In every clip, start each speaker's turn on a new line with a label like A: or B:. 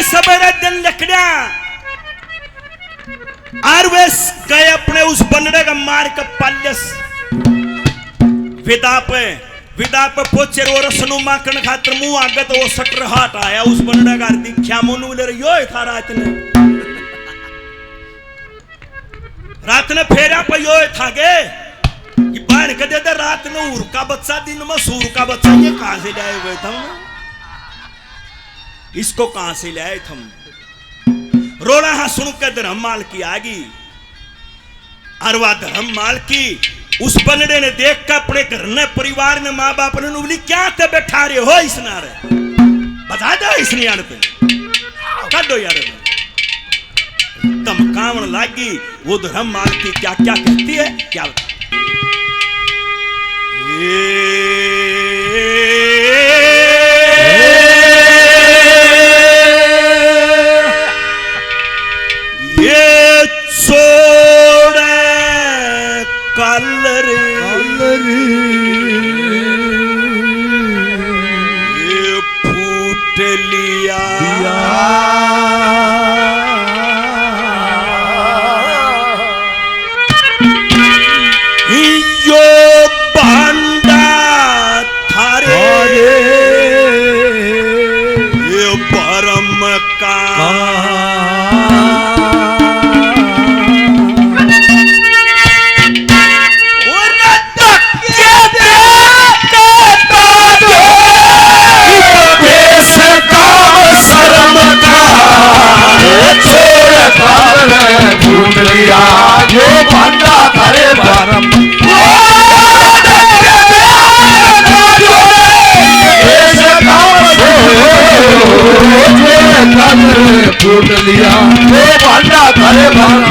A: सवेरे दिन लकड़ा और वे गए अपने उस बनड़े का मार के पाल्यस विदा पे पोचे रो रसनु माकन खातर मुंह आगे तो वो सटर हाट आया उस बनड़े का दिख्या मुनु ले यो था रात ने फेरा पे यो था गे कि बाहर के दे रात में उर का बच्चा दिन में सूर का बच्चा ये कहां से लाए हुए तुम इसको कहां से लाए तुम रोना हा सुन के धर्म माल की आगी अरवा धर्म माल की उस बनड़े ने देख कर अपने घर ने परिवार ने माँ बाप ने बोली क्या ते बैठा रहे हो इस नारे बता दो इस नियाण पे कर दो यार धमकावन लागी वो धर्म माल की क्या क्या कहती है क्या ये छोड़े कलर ये फूट लिया यो बांडा थारे ये परम का
B: जो बंदा करे परम फूट लिया जो बंदा करे परम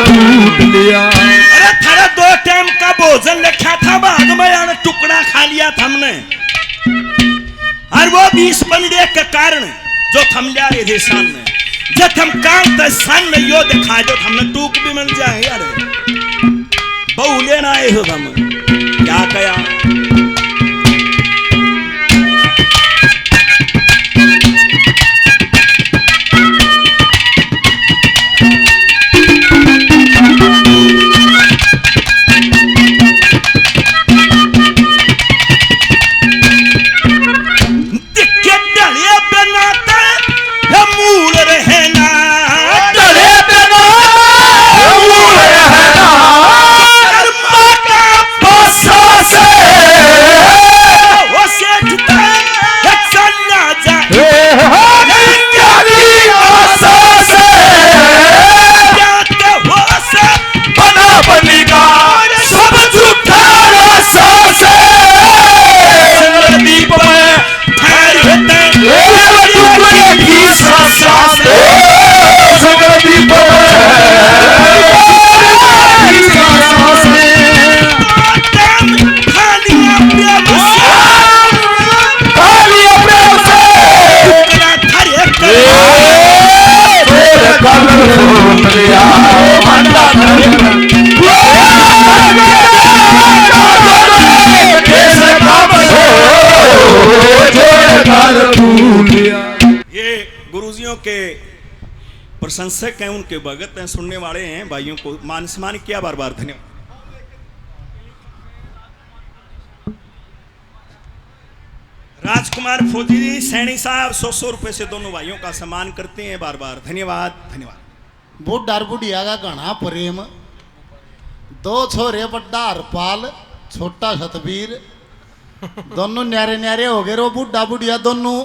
B: फूट लिया।
A: अरे थारा 2 टाइम का भोजन रखा था बाद में यार टुकड़ा खा लिया था हमने और वो 20 बंदे के कारण जो थम लिया रे थे सामने जब हम काल तक सामने यो दिखा जो हमने टूक भी मिल जाए यार बहु लेना आए हो हम क्या कया प्रशंसक हैं उनके भगत हैं सुनने वाले हैं भाइयों को मान सम्मान किया बार बार धन्यवाद। राजकुमार फौजी सैनी साहब 100 रुपए से दोनों भाइयों का सम्मान करते हैं बार बार धन्यवाद धन्यवाद।
C: बुढ़ा बुढ़िया का घना प्रेम 2 छोरे बड्डा हरपाल छोटा सतबीर दोनों न्यारे न्यारे हो गए रो बुढ़ा बुढ़िया दोनों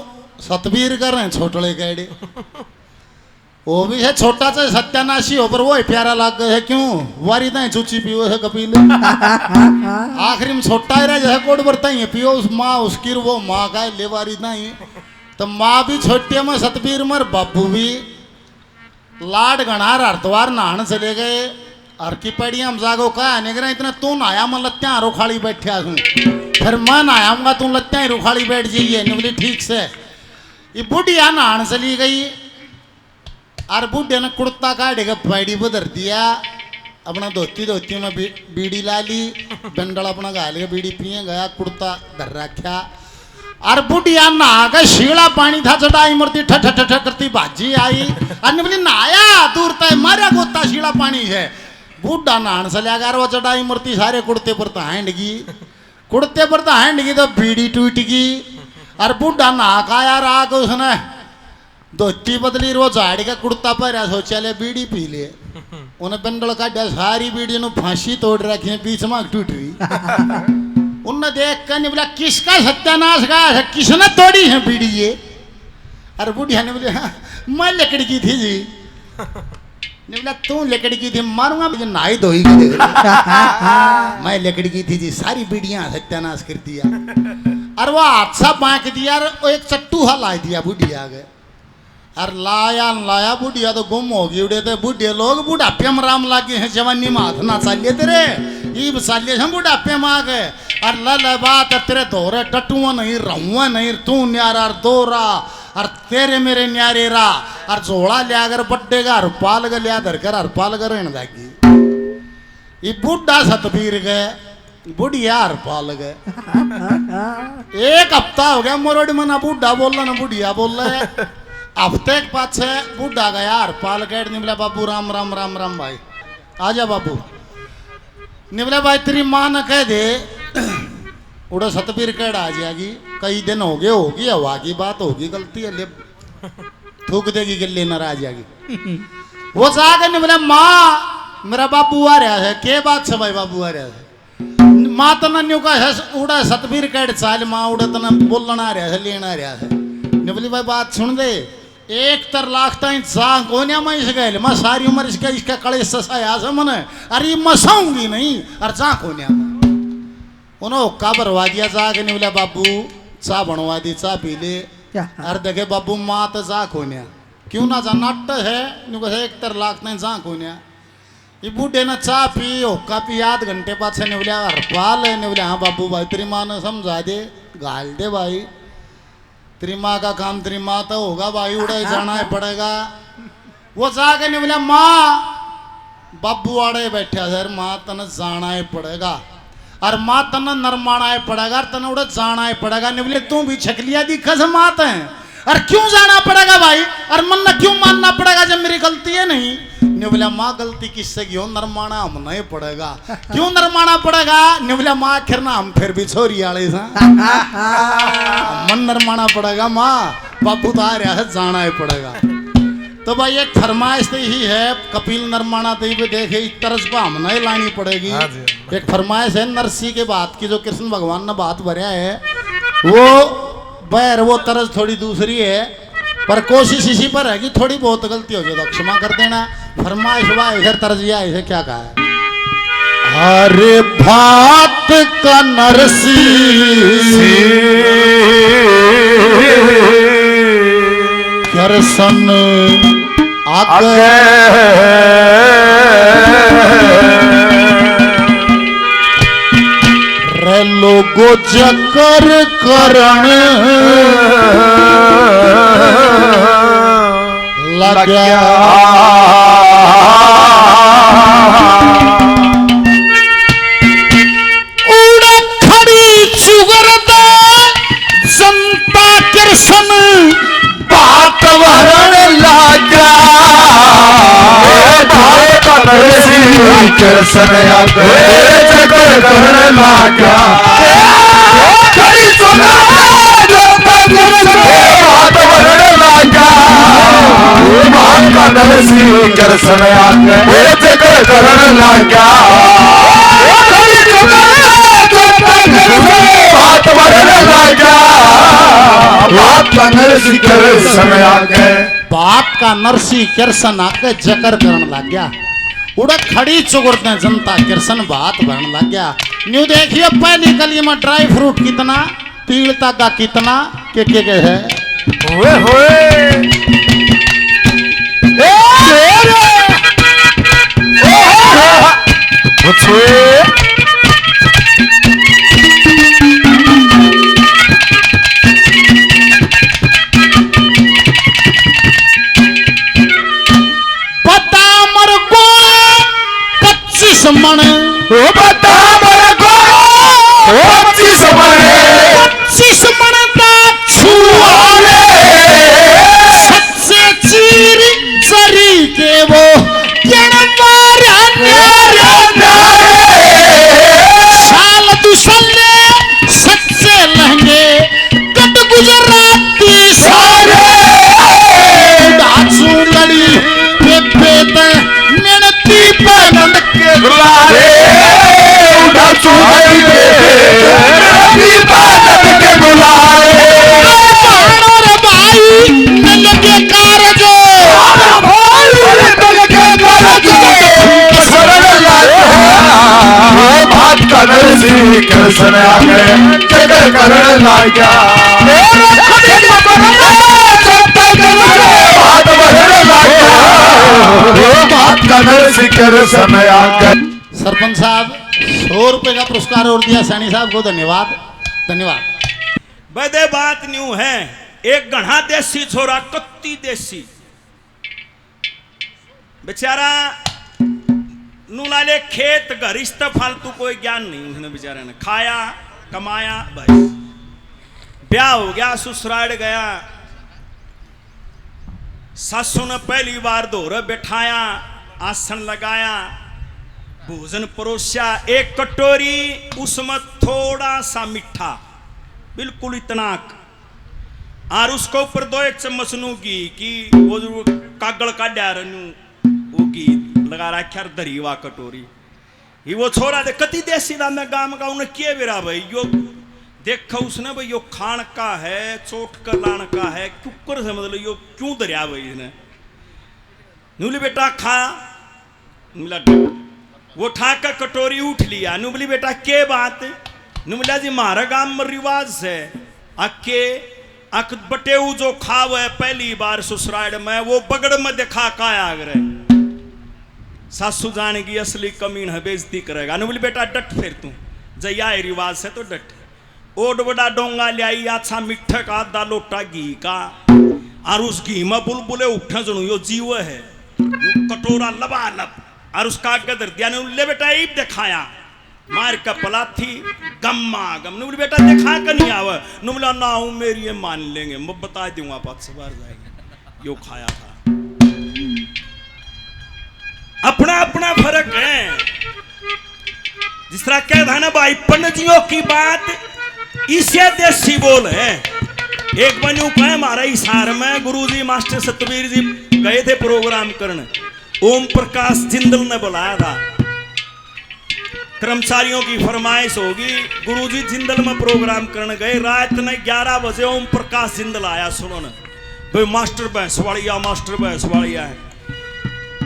C: सतबीर कर रहे हैं छोटले कैडे वो भी है छोटा सा सत्यानाशी हो पर वो ही प्यारा लग गए है क्यों वारी दाएं चूची पियो है कपिल आखिरी में छोटा ही रह जाए कोड बरता ही पियो उस माँ उसकी वो माँ का ले वारी दाएं तो माँ भी छोटी में सतबीर मर बाबू भी लाड गणार हरद्वार नहाने चले गए हर की पैड़िया हम जागो का आने के इतना तू नहाया मैं लत्या रुखाड़ी बैठा हूँ फिर मैं नहाऊंगा तू लत्या रुखाड़ी बैठ जाइए बोली ठीक से ये बुढ़िया नहाने चली गई और बुढ़े ने कुर्ता काट के पैड़ी बदर दिया अपना धोती धोती में बीड़ी ला ली, बंडल अपना गाल के बीड़ी पिए गया, कुर्ता धर रखा। और बुढ़िया नहा के शीला पानी था चढ़ाई मूर्ति ठ ठ ठ करती भाजी आई। और बोली नहाया दूर तय मारा गोता शीला पानी है। बूढ़ा नहान से लगा वो चढ़ाई मूर्ति सारे कुर्ते पर तो हैंड गई, कुर्ते पर तो हैंड गई तो बीड़ी टूट गई। और बूढ़ा नहा का यार आके उसने धोती बदली वो झाड़ी का कुर्ता पर सोचा ले बीड़ी पी ले। उन्हें बंडल का सारी बीड़ी ने फांसी तोड़ रखी है, बीच में टूट रही। उन्हें देख कर बोला किसका सत्यानाश का है, किसने तोड़ी है बीड़ी ये। अरे बुढ़िया ने बोले हाँ, मैं लकड़ी की थी जी। ने बोला तू लकड़ी की थी, मारूंगा मुझे नाई धोई की देख मैं लकड़ी की थी जी, सारी बीड़ियां सत्यानाश कर दिया। और वो हादसा बांक दिया और एक चट्टू ला दिया बुढ़िया के। और लाया लाया बुढ़िया तो गुम हो गई। उड़े थे बुढ़े लोग बुढ़ापे में राम लागे हैं, जवानी में हाथ ना चालिए तेरे ये सालिए हम बुढ़ापे में आ गए। और ल बात तेरे धोरे टटुआ नहीं रहुआ नहीं, तू न्यारा दोरा और तेरे मेरे न्यारे रा। और झोला लिया कर बड्डे का हरपाल का लिया धरकर हरपाल का रहने लगी। ये बुढ़ा सतबीर गए, बुढ़िया हरपाल गए। एक हफ्ता हो गया मोरड़ी में, ना बुढ़ा बोल रहा ना बुढ़िया बोल रहा है। हफ्ते के पाछे बुढ़ा गया हरपाल कह निमला बाबू राम राम राम राम भाई आजा बाबू। निमला भाई तेरी माँ ने कह दे उड़ा सतबीर कह आ जाएगी, कई दिन हो गए होगी, हवा की बात होगी, गलती है ले थूक देगी गले न आ जाएगी। वो जाके निमला माँ मेरा बाबू आ रहा है, के बात से भाई बाबू आ रहा है। माँ तना न्यू का है उड़ा सतबीर कह चाल माँ उड़ा तना बोलना आ रहा है, लेना आ रहा है। निबली भाई बात सुन दे, एक तर लाख तक जा कोन्या में इस गए मैं सारी उम्र इसका कड़े ससाया से मन अरे मसाऊंगी नहीं। और जा कोन्या उन्होंने हुक्का भरवा दिया, जाके नहीं बोला बाबू चा बनवा दी, चा पी ले। अरे देखे बाबू माँ तो जा कोन्या क्यों ना जा नाट्य है, एक तर लाख तक जा कोन्या। ये बूढ़े ने चा पी हुक्का पी, आध घंटे पाछे ने बोला हरपाल है। ने बोला हाँ बाबू भाई तेरी माँ ने समझा दे गाल दे भाई, तेरी माँ का काम तेरी माँ तो होगा भाई, उड़े जाना है पड़ेगा। वो जाके नहीं बोला माँ बाबू आड़े बैठा सर, माँ तने जाना ही पड़ेगा और माँ तने नरमाना ही पड़ेगा और तने उड़े जाना ही पड़ेगा। नहीं बोले तू भी छकलिया दिखा से मात है और क्यों जाना पड़ेगा भाई, और मन न क्यों मानना पड़ेगा जब मेरी गलती है नहीं। नहीं बोला माँ गलती किससे की हो, नरमाना हम नहीं पड़ेगा। क्यों नरमाना पड़ेगा, नहीं बोला माँ आखिर ना हम फिर भी छोरी आले सा मन नरमाना पड़ेगा माँ, बाबू तो आ रहा है जाना ही पड़ेगा। तो भाई एक फरमाइश तो ही है कपिल नरमाना तो भी देखे इस तरह पर हम नहीं लानी पड़ेगी। एक फरमाइश है नरसी के बात की जो कृष्ण भगवान ने बात भरया है, वो बैर वो तरज थोड़ी दूसरी है, पर कोशिश इसी पर है कि थोड़ी बहुत गलती हो जाए तो क्षमा कर देना। फरमाइश हुआ इधर तरजिया इसे क्या कहा है, अरे भात का नरसी दर्शन आगे रे लोगो जकर करण लग्या उड़ खड़ी चुगरदा जनता कृष्ण
B: बात वरण लागा कृष्ण आगे जगर करण लागा बात वरण लागा कृष्ण आगे जगर करण लागा बात वरण लागा बात का नरसी कृष्ण आगे
C: बाप का नरसी कृष्ण आके जकर करने लग गया। उड़ा खड़ी चुगरते जनता कृष्ण बात भरने लग गया। न्यू देखिए पहली गली में ड्राई फ्रूट कितना, तीड़ता का कितना के है
B: होए होए
C: मन
B: ओ बता मन को 25 मन
C: 25 मन का छुआले सबसे चीर सरी के वो साल दुसले सच्चे लहंगे कट गुजराती सारे डाचू लड़ी पेट मेहनती पगंद के
B: गुलारे डाचू लड़ी मेहनती पगंद के गुलारे
C: और भाई न लगे कारजो
B: बात करने से कृष्ण आगे जगह करने लाया बात करने से कृष्ण आगे।
C: सरपंच साहब 100 रुपए का पुरस्कार और दिया सैनी साहब को धन्यवाद धन्यवाद।
A: बदे बात न्यू है एक गढ़ा देसी छोरा कत्ती देसी बेचारा नुलाले खेत गरिश्त फालतू कोई ज्ञान नहीं उसने बेचारे ने खाया कमाया भाई ब्याह हो गया ससुराल गया सासू ने पहली बार दोहरे बैठाया आसन लगाया भोजन परोसा एक कटोरी उसमें थोड़ा सा मीठा बिल्कुल इतना और उसको ऊपर 2 चम्मच नू घी की वो जो कागड़ का डार वो घी लगा रखा दरीवा कटोरी ये वो छोरा दे कति देसी दा मैं गांव का उन्हें किए बेरा भाई यो देखा उसने भाई यो खान का है चोट कर लान का है कुकर से मतलब यो क्यों दरिया भाई इसने नूली बेटा खा मिला वो ठा कर कटोरी उठ लिया नुबली बेटा के बात नुमला जी मारा गांव में रिवाज से अके अक बटे जो खाव है पहली बार ससुराल में वो बगड़ में दिखा का आगरे सासू जाने की असली कमीन है बेइज्जती करेगा नुबली बेटा डट फिर तू जया है रिवाज से तो डट ओड बड़ा डोंगा ले आई अच्छा मिठा का आधा लोटा घी का और उस घी में बुलबुले उठे जुनू यो जीव है कटोरा लबा लब और उसका गदर दिया ले बेटा ईब दिखाया मार का पला थी गम्मा गम नुबली बेटा दिखा कर नहीं आवा नुबला ना हूं मेरी ये मान लेंगे मैं बता दूंगा पाँच से बार जाएंगे यो खाया था अपना अपना फर्क है जिस तरह कह था ना भाई पंडितियों की बात इसे देसी बोल है एक बनू कहे हमारा इशार में गुरुजी मास्टर सतबीर जी गए थे प्रोग्राम करने ओम प्रकाश जिंदल ने बुलाया था कर्मचारियों की फरमाइश होगी गुरुजी जिंदल में प्रोग्राम करने गए रात ने 11 बजे ओम प्रकाश जिंदल आया सुनो ना भाई मास्टर भैंसवाड़िया है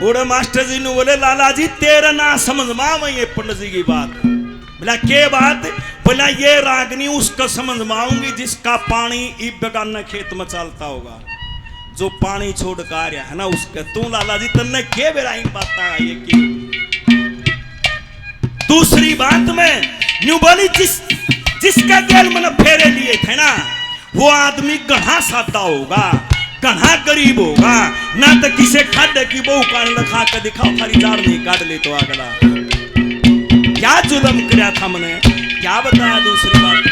A: ओरे मास्टर जी ने बोले लाला जी तेरा ना समझ में ये पंडित जी की बात बोला के बात बोला ये रागनी उसका समझ में आऊंगी जिसका पानी इब बेगाना खेत में चलता होगा जो पानी छोड़ कर आ रहा है ना उसके तू लाला जी तन्ने के बेरा इन बात ये की दूसरी बात में न्यू बोली जिसका गेल मन फेरे लिए थे ना वो आदमी गढ़ा साधा होगा गढ़ा गरीब होगा ना तो किसे खाद की बहु कान लखा के दिखाओ थारी जाड़ नहीं काट ले तो अगला क्या जुलम किया था मैंने क्या बताया दूसरी बात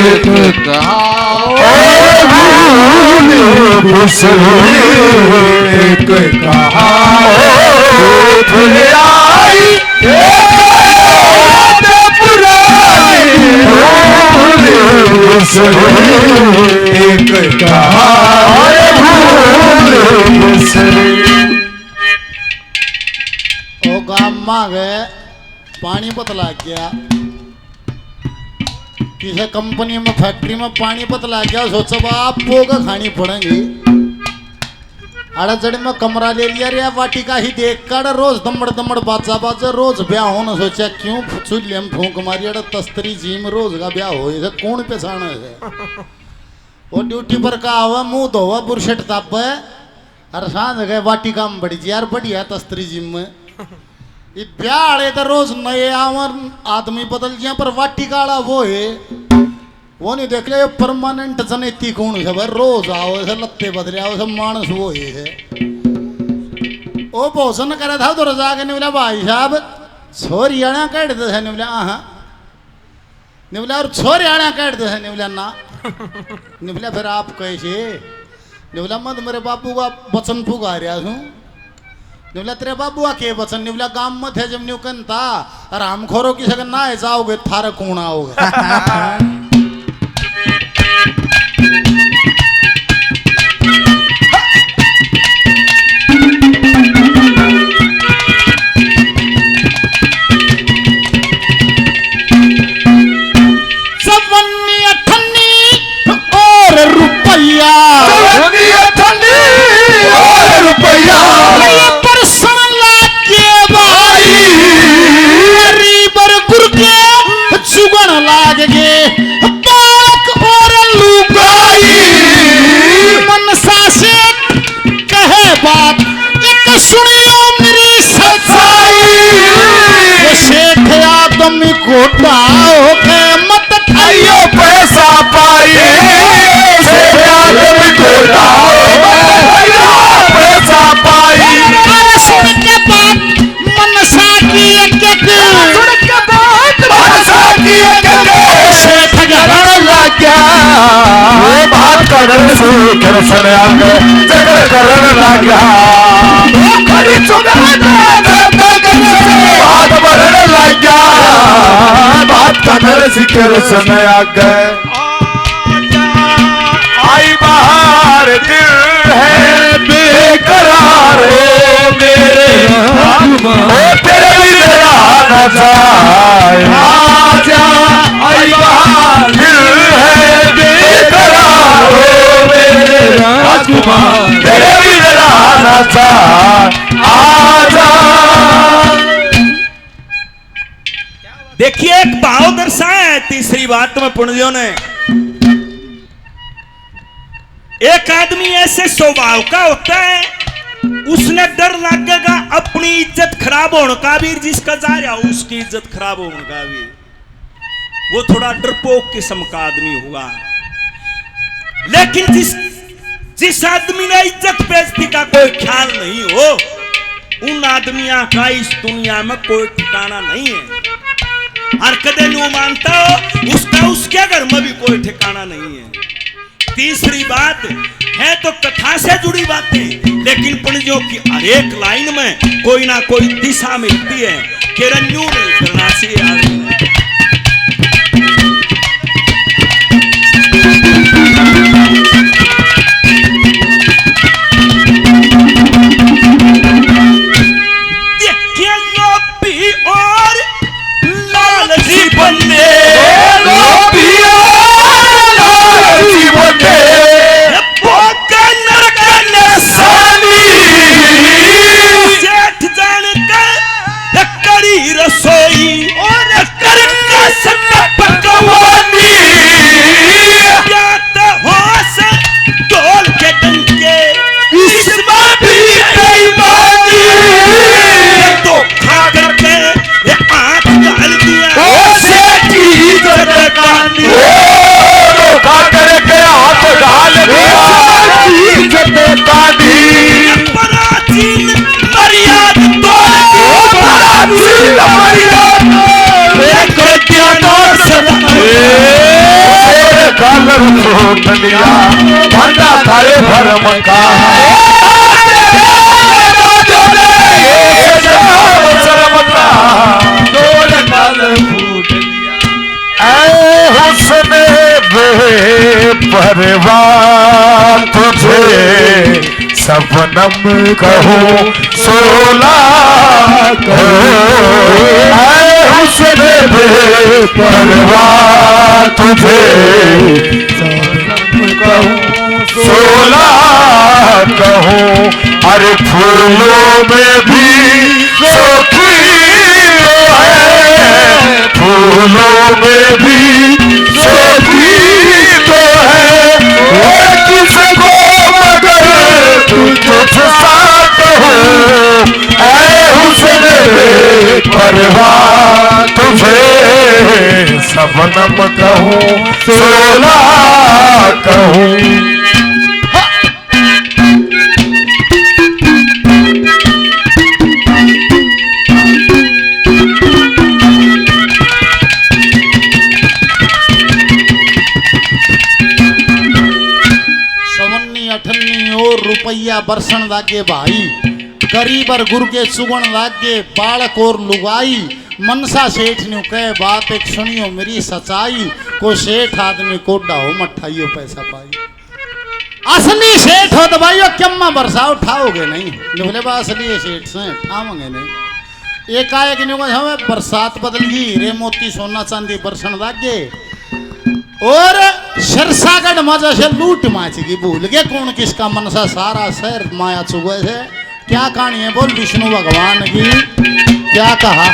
B: एक कहा आई एक कहा
C: ओ गाम में गए पानी पत लग गया किसी कंपनी में फैक्ट्री में पानी पत लग गया सोचो आप पोगा खानी पड़ेगी अड़चड़ी में कमरा ले लिया रे वाटिका ही देख कर रोज दमड़ दमड़ बाजा बाजा रोज ब्याह होना सोचा क्यों चूल्हे में फूंक मारी अड़ तस्तरी जी में रोज का ब्याह हो इसे कौन पेशाना है वो ड्यूटी पर का हुआ मुंह धोवा बुरशट ताप अरे सांझ गए वाटिका में बड़ी जी यार बढ़िया तस्तरी जिम में ये ब्याह आड़े तो रोज नए आवर आदमी बदल जिया पर वाटिका वाला वो है वो नहीं देख ले परमानेंट जनेती कौन है भाई रोज आओ ऐसे लत्ते बदले आओ ऐसे मानस वो है ओ भोजन करे था तो रजा के बोला भाई साहब छोरी आना काट दे नहीं बोला हाँ नहीं बोला और छोरी आना काट दे नहीं बोला ना नहीं बोला फिर आप कैसे नहीं बोला मत मेरे बापू का वचन पुगा रहा हूँ नहीं बोला तेरे बाबू के वचन नहीं बोला गाँव में थे जब न्यूकन था और हम खोरो की सगन ना जाओगे थारे कौन आओगे
B: पैसा पाइए पैसा पाई
C: सुन के बात मनसा की
B: बात करन से कृष्ण आगे जगत करन लगा खड़ी बात बढ़न लगा बात करन से कृष्ण आगे आई बाहर दिल है बेकरार मेरे तेरे बिना न जाए आजा आई बाहर दिल है बेकरार मेरे राजकुमार तेरे बिना न जाए आजा।
A: देखिए एक भाव दर्शाया है तीसरी बात में पुण्यों ने एक आदमी ऐसे स्वभाव का होता है उसने डर लगेगा अपनी इज्जत खराब होने का भी जिसका जा रहा हो उसकी इज्जत खराब होने का भी वो थोड़ा डरपोक किस्म का आदमी होगा लेकिन जिस आदमी ने इज्जत बेइज्जती का कोई ख्याल नहीं हो उन आदमियों का इस दुनिया में कोई ठिकाना नहीं है और कदे न्यू मानता हो उसका उसके घर में भी कोई ठिकाना नहीं है। तीसरी बात है तो कथा से जुड़ी बातें लेकिन पुण्यों की हर एक लाइन में कोई ना कोई दिशा मिलती है कि रन्यू नहीं करना चाहिए आदमी देखिए लोभी और लालची बंदे रसोई और
B: फूट लिया भांडा थारे भरम का शर्म का फूट लिया हुस्न बेपरवाह तुझे सपनम कहो सोला कहो हुस्न बेपरवाह तुझे सपनम कहो सोला कहो अरे फूलों में भी सोखी है फूलों में भी सोखी तो है किसको मगर तुझसा कहो ऐ हुस्न परवाह तुझे सबनम कहूँ सोला कहूँ
C: रुपया बरसन लागे भाई गरीबर गुर के चुगण लागे बालक और लुगाई मनसा सेठ ने कहे बात एक सुनियो मेरी सच्चाई को सेठ आदमी कोडा हो मठाइयो पैसा पाई असली सेठ हो तो भाइयों क्यम्मा बरसा उठाओगे नहीं बोले बा असली सेठ से उठाओगे नहीं एकाएक हमें बरसात बदल गई रे मोती सोना चांदी बरसन लागे और सिरसागढ़ मजा से लूट माच की भूल गए कौन किसका मनसा सारा शहर माया चुगे है क्या कहानी है बोल विष्णु भगवान की क्या कहा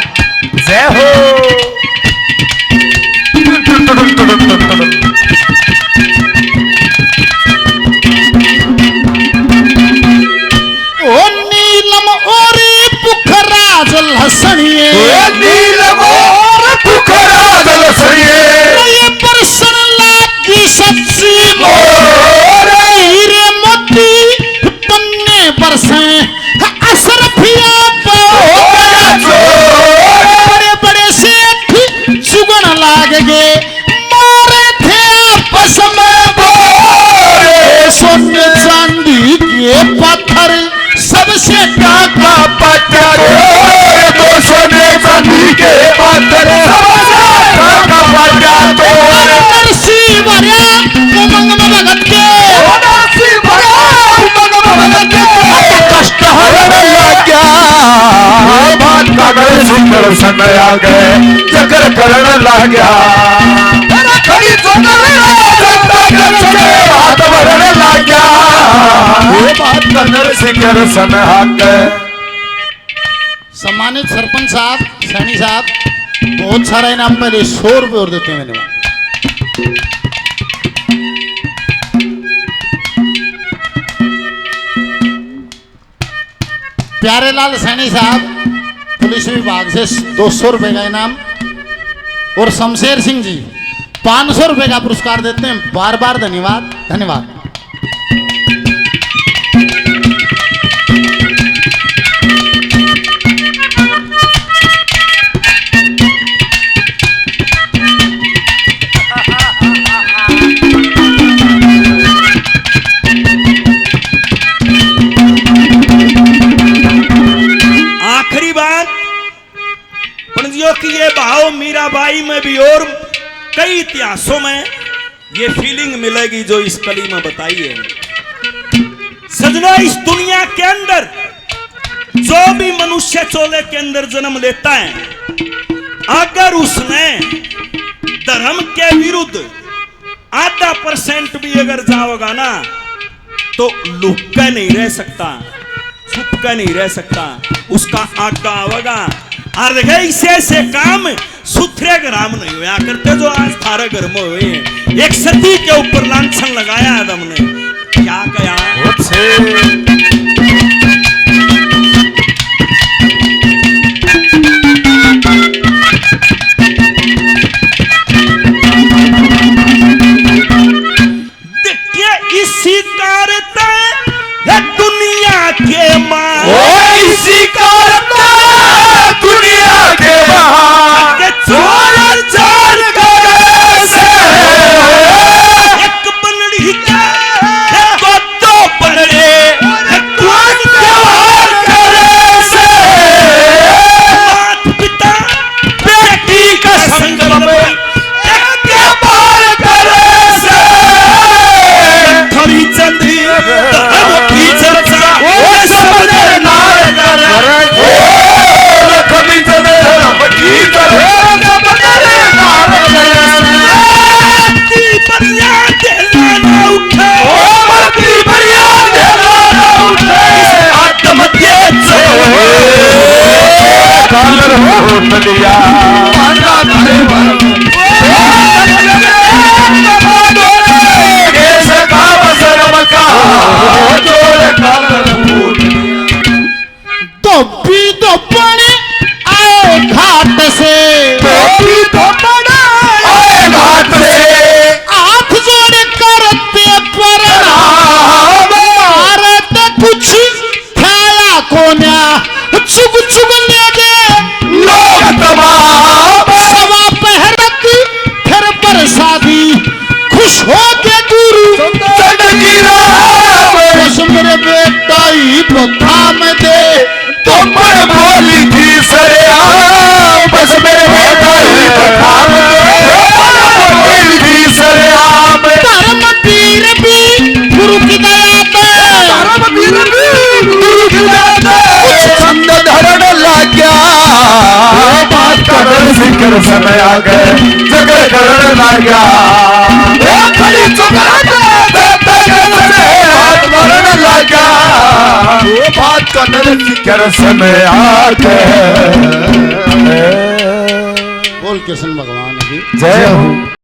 B: जय हो
C: ओ नीलम और पुखरा जल हसनिए
B: नीलम और पुखरा जल हसनिए
C: ये बरसन लागी सच्ची मोरे हीरे मोती पन्ने बरसे असर फिया बड़े बड़े सेठ चुगन लाग गए मारे थे आपस में बोरे सोने चांदी के पत्थर सबसे टाका पत्थर
B: तो सोने चांदी के पत्थर टाका पत्थर
C: नरसी भरा उमंग में भगत के
B: नरसी भरा उमंग में भगत के कष्ट हरण लग्या बात कागल सुंदर समय आ गए चक्कर करण लाग्या तेरा खड़ी सोनर हाथ भरण लाग्या ये बात कनर सिंगर समय आ गए
C: सम्मानित सरपंच साहब सैनी साहब बहुत सारा इनाम पहले 100 रुपये और देते हैं मैंने प्यारेलाल सैनी साहब पुलिस विभाग से 200 रुपए का इनाम और शमशेर सिंह जी 500 रुपए का पुरस्कार देते हैं बार बार धन्यवाद धन्यवाद
A: कि ये भाव मीराबाई में भी और कई इतिहासों में ये फीलिंग मिलेगी जो इस कली में बताई है। सजना इस दुनिया के अंदर जो भी मनुष्य चोले के अंदर जन्म लेता है अगर उसने धर्म के विरुद्ध आधा % भी अगर जाओगा ना तो लुक कर नहीं रह सकता, छुप कर नहीं रह सकता, उसका आगा आवेगा। और ऐसे काम सुथरे ग्राम नहीं हुआ करते जो आज थारे घर में हुए हैं। एक सती के ऊपर लांछन लगाया आदम ने, क्या कहा देखिए इसी कारता है दुनिया के मां
B: इसी कारता दुनिया के बाहर चोर चार से एक बनड़ी
A: बढ़िया दिला ना उठे
B: मरती बढ़िया दिला ना उठे आत्महत्या कालर होत लिया माना करे केस का बसरम का जोर कालर होत
C: धोबी धोबने आए घाट से
B: आए घाट से
C: हाथ जोड़ करते प्रणाम भारत कुछ खाया कोन्या चुग चुग ले दे
B: लोग तमाम
C: सवा पहरत फिर बरसाती खुश हो के गुरु
B: चढ़की राम
C: बस मेरे बेटा ही तो थाम दे
B: तुम पर बोली थी सरेआम बस मेरे बेटा ही बखान बोली थी सरेआम
C: धर्म वीर भी गुरु की दया पे
B: धर्म वीर भी गुरु की दया पे छंद धरण लाग्या बात करण सिकर समय आ गए जगर करण लाग्या खड़ी चुकरा बात मरण लाग्या बात करण सिकर समय आ गए
C: बोल कृष्ण भगवान की
B: जय हो।